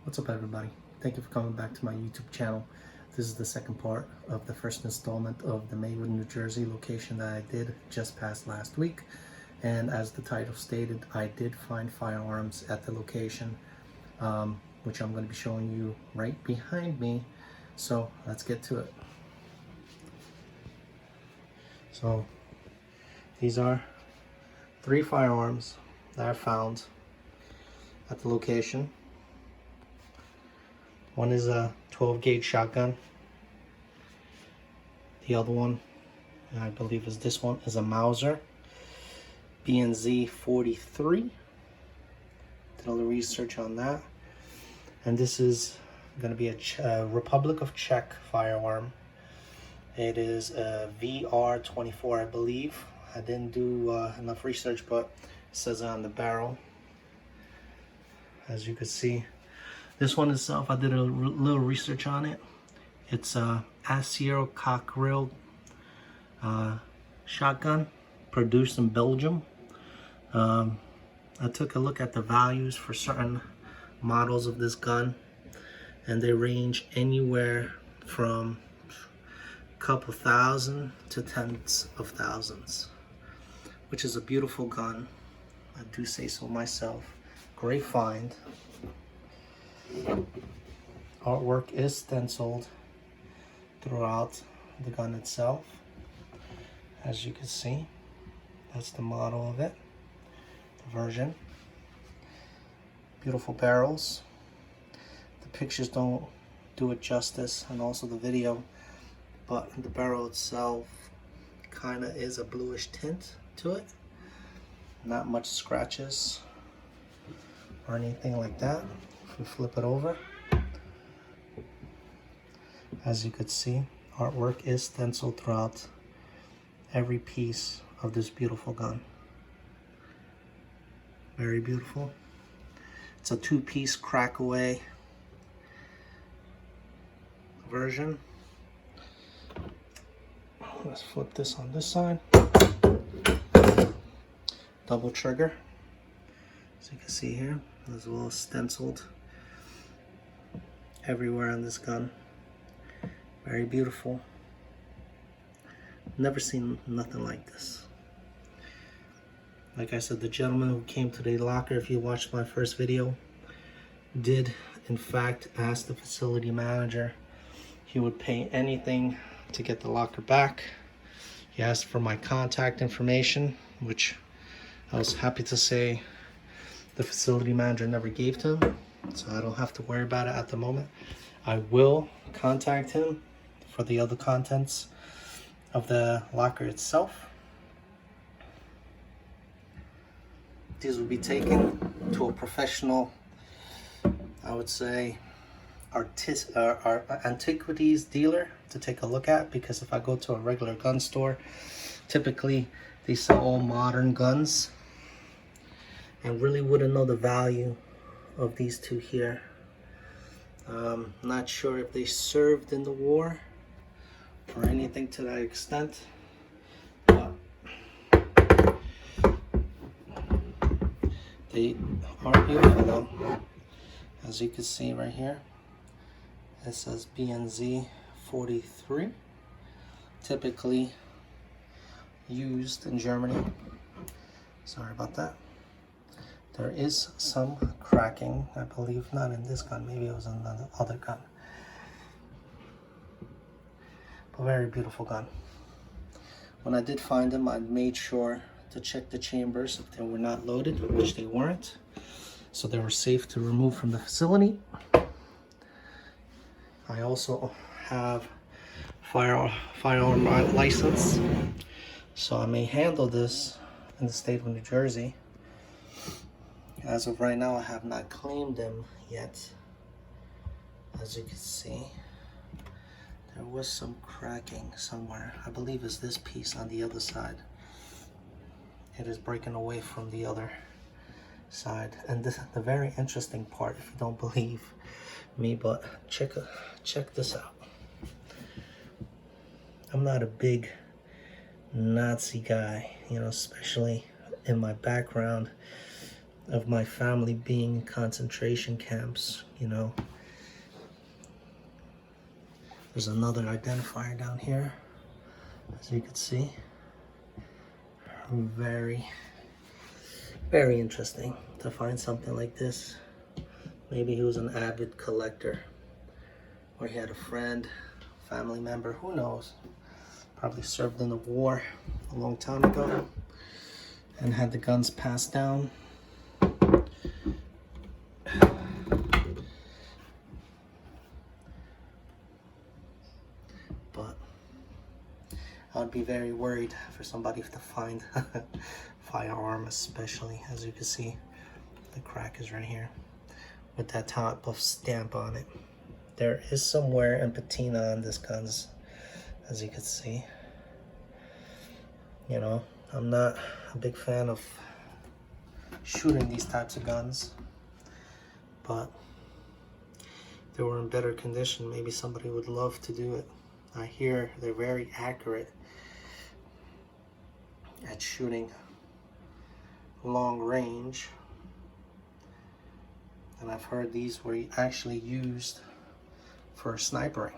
What's up, everybody? Thank you for coming back to my YouTube channel. This is the second part of the first installment of the Maywood, New Jersey location that I did just past last week. And as the title stated, I did find firearms at the location, which I'm going to be showing you right behind me. So let's get to it. So these are 3 firearms that I found at the location. One is a 12 gauge shotgun. The other one, I believe is this one, is a Mauser BNZ 43. Did a little research on that. And this is going to be a Republic of Czech firearm. It is a VR24, I believe. I didn't do enough research, but it says it on the barrel. As you can see, this one itself, I did a little research on it. It's a ACIER COCKRILL shotgun, produced in Belgium. I took a look at the values for certain models of this gun, and they range anywhere from a couple thousand to tens of thousands, which is a beautiful gun. I do say so myself. Great find. Artwork is stenciled throughout the gun itself. As you can see, that's the model of it, the version. Beautiful barrels. The pictures don't do it justice, and also the video, but the barrel itself kind of is a bluish tint to it. Not much scratches or anything like that. If we flip it over, as you could see, artwork is stenciled throughout every piece of this beautiful gun. Very beautiful. It's a 2-piece crack away version. Let's flip this on this side. Double trigger, as you can see here, as well as stenciled everywhere on this gun. Very beautiful. Never seen nothing like this. Like I said, the gentleman who came to the locker, if you watched my first video, did in fact ask the facility manager he would pay anything to get the locker back. He asked for my contact information, which I was happy to say the facility manager never gave to him, so I don't have to worry about it at the moment. I will contact him for the other contents of the locker itself. These will be taken to a professional, I would say, antiquities dealer to take a look at, because if I go to a regular gun store, typically they sell all modern guns, and really wouldn't know the value of these two here. Not sure if they served in the war or anything to that extent, but they are beautiful though. As you can see right here, it says BNZ 43, typically used in Germany. Sorry about that. There is some cracking, I believe, not in this gun, maybe it was in the other gun. But very beautiful gun. When I did find them, I made sure to check the chambers if they were not loaded, which they weren't. So they were safe to remove from the facility. I also have firearm license, so I may handle this in the state of New Jersey. As of right now, I have not claimed them yet. As you can see, there was some cracking somewhere. I believe it's this piece on the other side. It is breaking away from the other side. And this, the very interesting part, if you don't believe me, but check this out. I'm not a big Nazi guy, you know, especially in my background. of my family being in concentration camps, you know. There's another identifier down here, as you can see. Very, very interesting to find something like this. Maybe he was an avid collector, or he had a friend, family member, who knows. Probably served in the war a long time ago and had the guns passed down. But I would be very worried for somebody to find a firearm, especially, as you can see, the crack is right here with that type of stamp on it. There is some wear and patina on this guns, as you can see. You know, I'm not a big fan of shooting these types of guns, but if they were in better condition, maybe somebody would love to do it. I hear they're very accurate at shooting long range, and I've heard these were actually used for snipering.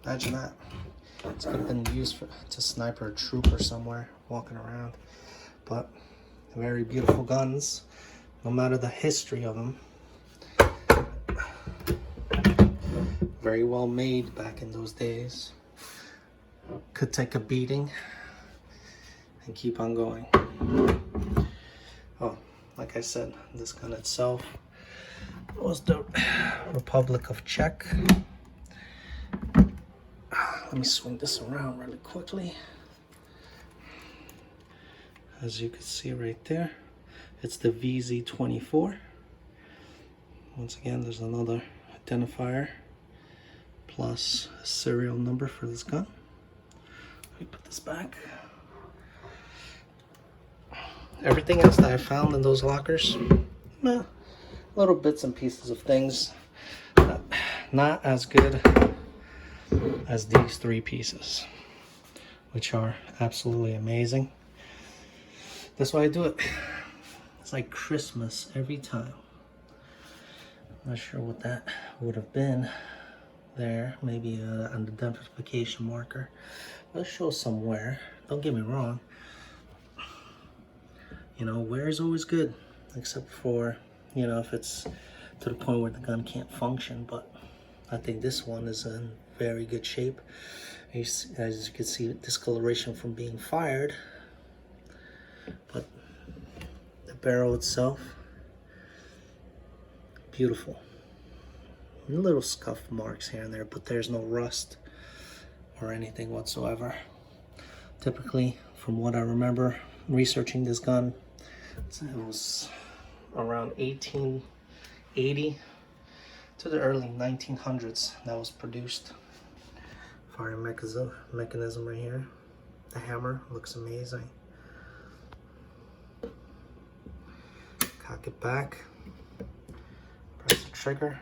Imagine that. It's could have been used to sniper a trooper somewhere walking around. But very beautiful guns, no matter the history of them. Very well made back in those days. Could take a beating and keep on going. Oh, like I said, this gun itself was the Republic of Czech. Let me swing this around really quickly. As you can see right there, it's the VZ24. Once again, there's another identifier plus a serial number for this gun. Let me put this back. Everything else that I found in those lockers, little bits and pieces of things, not as good as these three pieces, which are absolutely amazing. That's why I do it. It's like Christmas every time. I'm not sure what that would have been there. Maybe an identification marker. Let's show some wear. Don't get me wrong. You know, wear is always good, except for, you know, if it's to the point where the gun can't function. But I think this one is in very good shape. As you can see, discoloration from being fired. But the barrel itself, beautiful. Little scuff marks here and there, but there's no rust or anything whatsoever. Typically, from what I remember researching this gun, it was around 1880 to the early 1900s that was produced. Firing mechanism right here. The hammer looks amazing. Cock it back, press the trigger,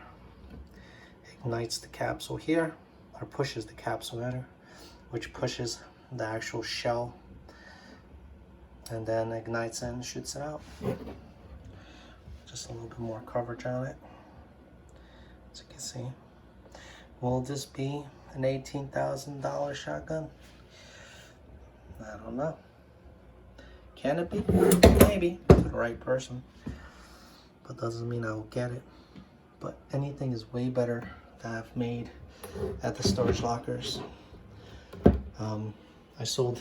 ignites the capsule here, or pushes the capsule rather, which pushes the actual shell, and then ignites it and shoots it out. Just a little bit more coverage on it, as you can see. Will this be an $18,000 shotgun? I don't know. Can it be? Maybe, to the right person. But doesn't mean I will get it. But anything is way better that I've made at the storage lockers. I sold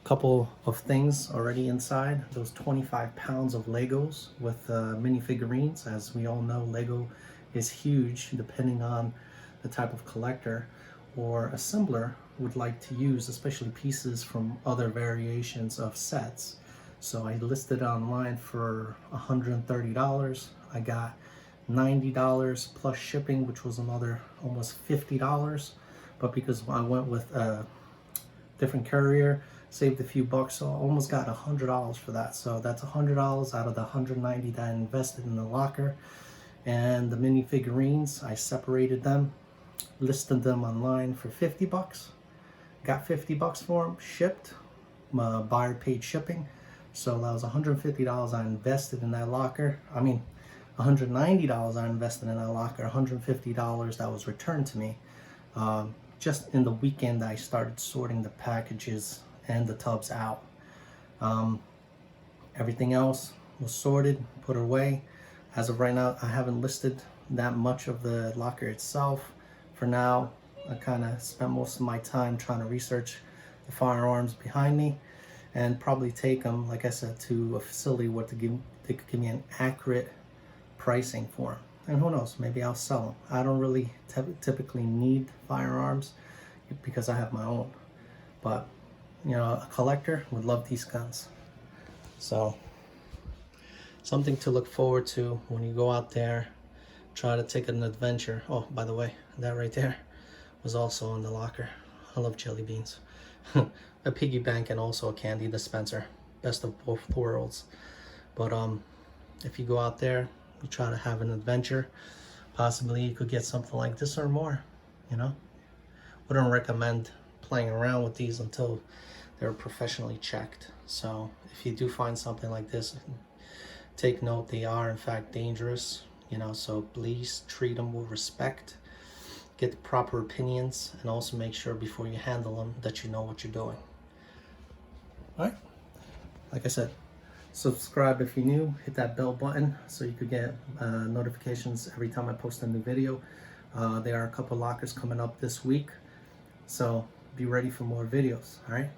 a couple of things already inside. Those 25 pounds of Legos with mini figurines. As we all know, Lego is huge depending on the type of collector or assembler would like to use, especially pieces from other variations of sets. So I listed it online for $130. I got $90 plus shipping, which was another almost $50. But because I went with a different courier, saved a few bucks, so I almost got $100 for that. So that's $100 out of the $190 that I invested in the locker. And the mini figurines, I separated them, listed them online for 50 bucks. Got 50 bucks for them, shipped. My buyer paid shipping. So that was $150 I invested in that locker. I mean, $190 I invested in that locker, $150 that was returned to me. Just in the weekend I started sorting the packages and the tubs out. Everything else was sorted, put away. As of right now, I haven't listed that much of the locker itself. For now, I kind of spent most of my time trying to research the firearms behind me and probably take them, like I said, to a facility where they could give me an accurate pricing for them. And who knows, maybe I'll sell them. I don't really typically need firearms because I have my own. But, you know, a collector would love these guns. So, something to look forward to when you go out there, try to take an adventure. Oh, by the way, that right there was also in the locker. I love jelly beans. A piggy bank and also a candy dispenser. Best of both worlds. But if you go out there, you try to have an adventure, possibly you could get something like this or more, you know. Wouldn't recommend playing around with these until they're professionally checked. So if you do find something like this, take note, they are in fact dangerous, you know, so please treat them with respect, get the proper opinions, and also make sure before you handle them that you know what you're doing. All right, like I said, subscribe if you're new, hit that bell button so you could get notifications every time I post a new video. There are a couple lockers coming up this week, so be ready for more videos. All right.